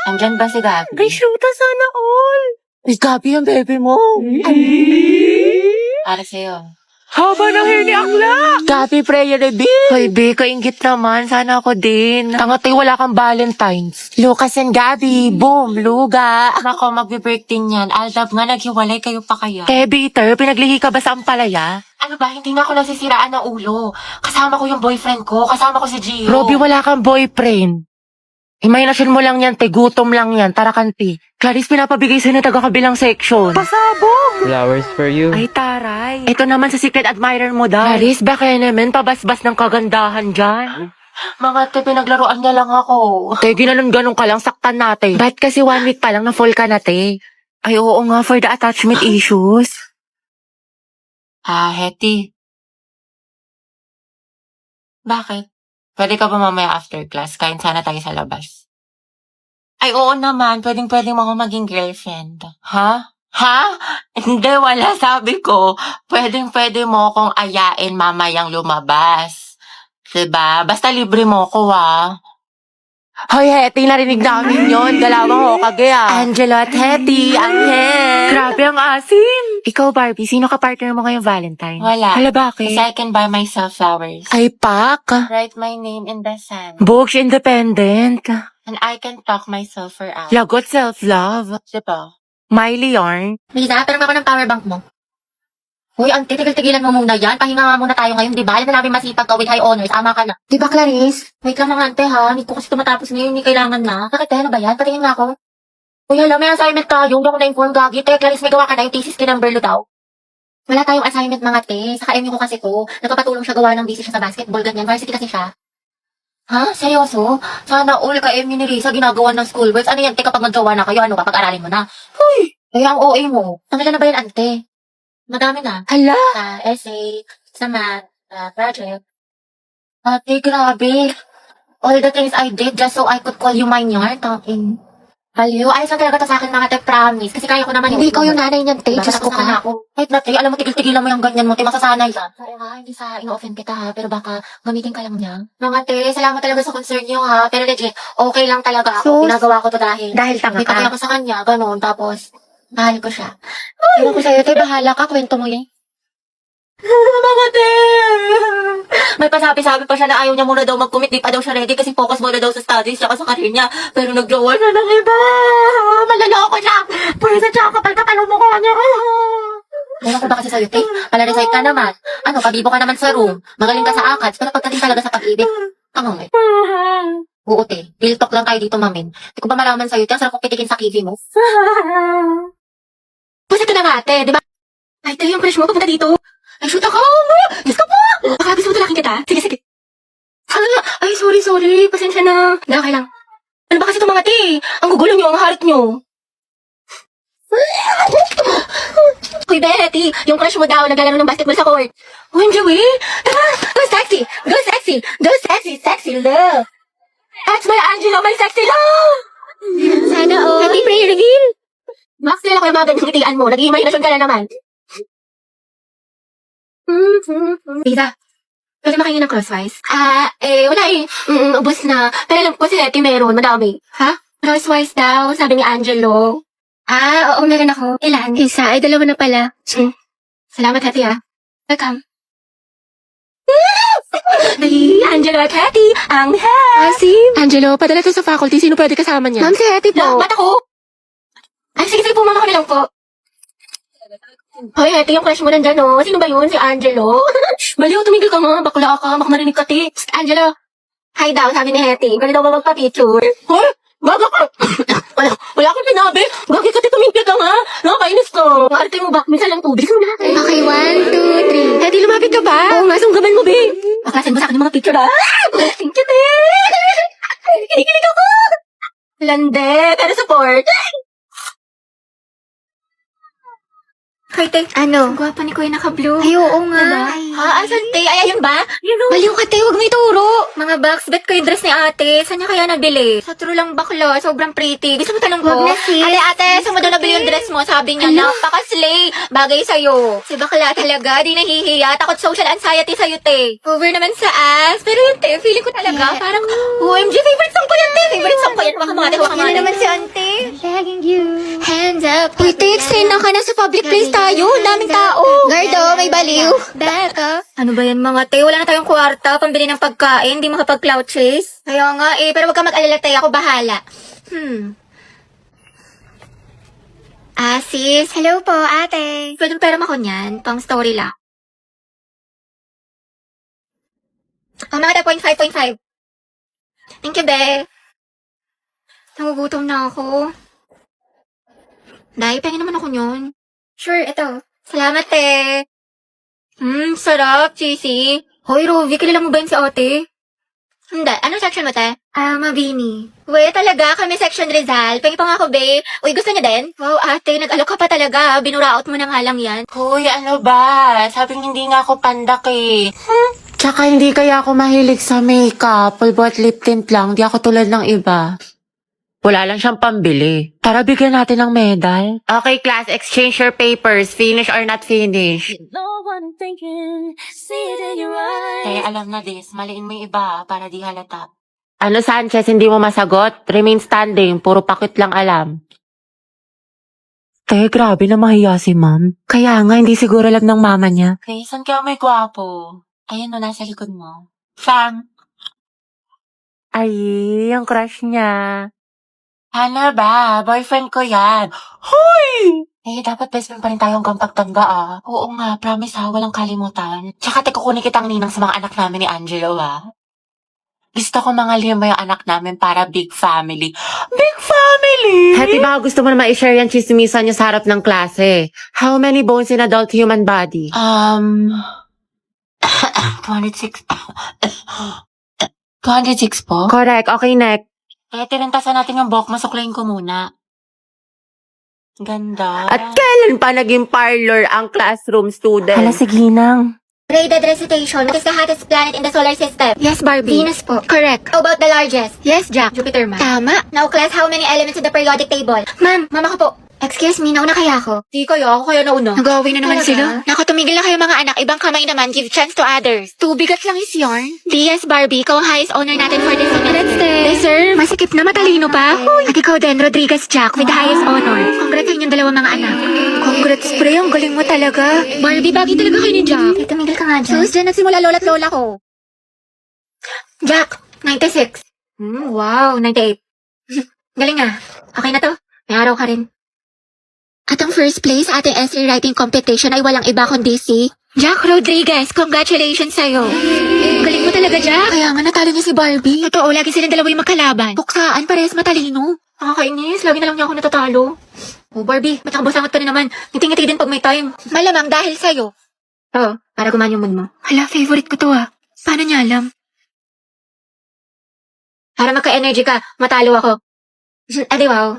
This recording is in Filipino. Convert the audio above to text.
Andyan ba si Gabi? Ay, shoota, sana all. Ay, Gabi ang baby mo. Para sa'yo. Haba ng hair ni Akla. Gabi, prayer reveal. Hoy, B, kaingit naman. Sana ako din. Tangatay, wala kang Valentine's. Lucas and Gabi, boom, luga. Nako, magbe-birthday niyan. Aldab nga, naghiwalay kayo pa kaya? Peter, pinaglihi ka ba sa ampalaya? Ano ba, hindi nga ako nasisiraan ng ulo. Kasama ko yung boyfriend ko, kasama ko si Gio. Robby, wala kang boyfriend. Imahinasyon mo lang yan, te. Gutom lang yan. Tara, kanti. Clarice, pinapabigay sa'yo na taga-kabilang section. Pasabog. Flowers for you. Ay, taray. Ito naman sa secret admirer mo daw. Clarice, baka naman pabasbas ng kagandahan dyan. Mga te, pinaglaruan niya lang ako. Te, ginanon-ganon ka lang, saktan natin. Ba't kasi 1 week pa lang na full ka na, te? Ay, oo nga, for the attachment issues. Heti. Bakit? Pwede ka ba mamaya after class? Kain sana tayo sa labas. Ay, oo naman. Pwedeng-pwede mo ako maging girlfriend. Ha? Ha? Hindi, wala. Sabi ko, pwedeng-pwede mo akong ayain mamayang lumabas. Diba? Basta libre mo ko, Hoy, Hetty, narinig namin yun. Galawang ho kagaya. Angelo at Hetty, Angel. Grabe ang asim. Ikaw, Barbie, sino ka partner mo ngayong Valentine? Wala. Hala, bakit? Kasi I can buy myself flowers. Ay, pak. Write my name in the sand. Books independent. And I can talk myself for hours. Lagot self-love. Diba? Miley yarn. Lisa, pero ako ng power bank mo. Uy, ang titigil-tigilan mo muna yan. Pahinga nga muna tayo ngayon, di ba? Alam na namin masipag ka with high honors. Ama ka na. Di ba, Clarice? Wait lang mga ante, ha? Hindi ko kasi tumatapos ngayon. Hindi kailangan na. Bakit, ano ba yan? Patingin nga ako. Uy, hala, may assignment tayo. Hindi ako na-inform, Gagi. Clarice, may gawa ka na yung thesis kinumber daw. Wala tayong assignment, mga te. Sa MU ko kasi ko. Nagpapatulong siya gawa ng busy siya sa basketball, ganyan. Varsity kasi siya. Ha? Seryoso? Sana all ka MU ni Risa ginagawa ng schoolworks. Ano yan, te, kapag naggawa na kayo, ano, pag-aralin mo na? Uy! Kaya ang OA mo. Ano na ba yan, ante? Madami na. Hala. Sa essay, sa math, project. Ate, grabe. All the things I did just so I could call you mine yard, talking. Aliyo, ayos lang talaga to sa akin mga te, promise. Kasi kaya ko naman Hindi ikaw yung nanay niyan, te. Diyos ko ka. Kahit na te, alam mo, tigil-tigilan mo yung ganyan mo, te, masasanay ka. Sorry nga, hindi sa ino-offend kita ha, pero baka gamitin ka lang niya. Mga te, salamat talaga sa concern niyo ha, pero legit, okay lang talaga ako. Sus. Ginagawa ko to dahil Tanga may pati ka. ako sa kanya, ganun, tapos, mahal ko siya. Pero ko sa'yo, te, bahala ka, kwento mo yan. Mga te! May pasabi-sabi pa siya na ayaw niya muna daw mag-commit, di pa daw siya ready kasi focus muna daw sa studies tsaka sa career niya. Pero nag-jowa siya ng iba! Malaloko siya! Pwede tsaka kapal kapal mo ko niya! Meron ko ba kasi sa'yo, te? Pala-recite ka naman. Ano, pabibo ka naman sa room. Magaling ka sa ACADS, pero pagdating talaga sa pag-ibig, tangang eh. Oo, te. Real talk lang tayo dito, mamin. Di ko ba malaman sa'yo, te? Ang sarap kong kitikin sa kiwi mo. Pusa ka na nga, te, di ba? Ay, te, yung crush mo, papunta dito. Ay, shoot ako! Yes ka po! Baka gusto mo talaking kita. Sige, sige. Ay, sorry. Pasensya na. Okay lang. Ano ba kasi itong mga te? Ang gugulo nyo, ang harit nyo. Uy, Betty, yung crush mo daw, naglalaro ng basketball sa court. Uy, Joey, tara, go sexy, go sexy, go sexy, sexy love. That's my Angelo, my sexy love. Sana all. Happy prayer reveal. Max, nila ko yung mga ganyan ngitian mo. Nag-iimahinasyon ka na naman. Lisa, pwede makain ng crosswise? Wala eh. Ubus na. Pero alam ko si Hetty meron, madami. Ha? Crosswise daw, sabi ni Angelo. Oo, meron ako. Ilan? Isa, ay dalawa na pala. Salamat, Hetty, Welcome. Ay, Angelo at Hetty, ang Asim. Angelo, padala to sa faculty. Sino pwede kasama niya? Ma'am, si Hetty po. Ba't ako? Ay, sige, po, mama ko na lang po. Hoy, Hetty, yung crush mo nandyan, Sino ba yun? Si Angelo? Baliw, tumigil ka nga. Bakla ka. Baka marinig ka, ti. Psst, Angelo. Hi daw, sabi ni Hetty. Pwede daw ba magpa-picture? Hoy, gaga ka. wala akong sinabi. Gagi ka, ti, tumigil ka nga. Nakakainis ka. Arte mo ba? Minsan lang tubig. Bilis mo na. Okay, 1, 2, 3. Hetty, lumapit ka ba? Oo nga, sunggaban mo, be. Baklasin mo sa akin yung mga picture, Thank you, te. Kinikilig ako. Lande, pero support. Hoy, te. Ano? Ang gwapa ni Kuya naka-blue. Ay, oo nga. Diba? Ha? Asan, te? Ay, ayun ba? Yun o. Baliw ka, te. Huwag mo ituro. Mga box, bet ko yung dress ni ate. Saan niya kaya nabili? Sa true lang bakla. Sobrang pretty. Gusto mo tanong ko? Huwag na, sis. Ate, saan mo daw nabili yung dress mo? Sabi niya, napaka-slay. Bagay sa'yo. Si bakla talaga. Di nahihiya. Takot social anxiety sa'yo, te. Over naman sa ass. Pero yun, te. Feeling ko talaga. Yeah. Parang, OMG, favorite song ko yan, te. Favorite song ko yan. Baka mga Ano naman si ante? Lagging you. Hands up. Uy, te, eksena ka na sa public place tayo. Daming tao. Gardo, may baliw. Back up. Ano ba yan mga te? Wala na tayong kwarta, pambili ng pagkain, di makapag-cloud chase. Kaya nga pero wag ka mag-alala te, ako bahala. Sis, Hello po, ate. pwedeng pera mo ko niyan, pang story lang. Mga 0.5. Thank you, be. Nagugutom na ako. Dahil, pengen naman ako yun. Sure, ito. Salamat, te. Sarap, cheesy. Hoy, Rovi, kilala mo ba yun si ate? Hindi. Anong section mo, te? Mabini. Uy, talaga, kami section Rizal. Pengi pa nga ako, be. Uy, gusto niya din? Wow, ate, nag-alok ka pa talaga. Binuraot mo na nga lang yan. Hoy, ano ba? Sabing hindi nga ako pandak eh. Tsaka hindi kaya ako mahilig sa makeup. Pulbo at lip tint lang. Di ako tulad ng iba. Wala lang siyang pambili. Tara, bigyan natin ng medal. Okay, class. Exchange your papers. Finish or not finish. Kaya alam na this. Maliin mo yung iba para di halata. Ano, Sanchez? Hindi mo masagot? Remain standing. Puro pakit lang alam. Grabe na mahiya si ma'am. Kaya nga, hindi siguro alam ng mama niya. Saan kaya may gwapo? Ayun o, nasa likod mo. Sam. Ay, yung crush niya. Ano ba? Boyfriend ko yan. Hoy! Dapat best friend pa rin tayo hanggang pagtanda Oo nga, promise walang kalimutan. Tsaka kukunin kitang ninang sa mga anak namin ni Angelo Gusto ko mga 5 yung anak namin para big family. Big family? Happy ba gusto mo na ma-share yan chismisan niyo sa harap ng klase? How many bones in adult human body? 206. 206 po? Correct. Okay, next. Tinentasan natin yung buhok, masuklayin ko muna. Ganda. At kailan pa naging parlor ang classroom student? Hala, sige nang. Graded recitation. What is the hottest planet in the solar system? Yes, Barbie. Venus po. Correct. How about the largest? Yes, Jack. Jupiter, ma'am. Tama. Now, class, how many elements in the periodic table? Ma'am, mama ko po. Excuse me, nauna kaya ako? Di kaya, ako kaya nauna. Nag-away na naman sila. Naku, tumigil na kayo mga anak. Ibang kamay naman, give chance to others. Tubigat lang is yarn. DS Barbie, ikaw ang highest honor natin for this semester. Let's deserve. Masikip na, matalino pa. At ikaw din, Rodriguez Jack, with the highest honor. Congrats sa inyong dalawang mga anak. Congrats, pre. Ang galing mo talaga. Barbie, bagay talaga kayo ni Jack. Tumigil ka nga dyan. Sus, dyan nagsimula lola't lola ko. Jack, 96. Wow, 98. Galing ah. Okay na to. May araw ka rin. At ang first place sa ating essay writing competition ay walang iba kundi si Jack Rodriguez. Congratulations sa'yo. Galing mo talaga, Jack. Kaya nga natalo niya si Barbie. Totoo, lagi silang dalawa yung magkalaban. Buksaan, parehas matalino. Nakakainis, lagi na lang niya ako natatalo. Oh, Barbie, ba't nakabusangot ka rin naman? Ngiting-ngiti din pag may time. Malamang dahil sa'yo. Oo, para gumaan yung mood mo. Hala, favorite ko to Paano niya alam? Para magka-energy ka, matalo ako. Adi wow.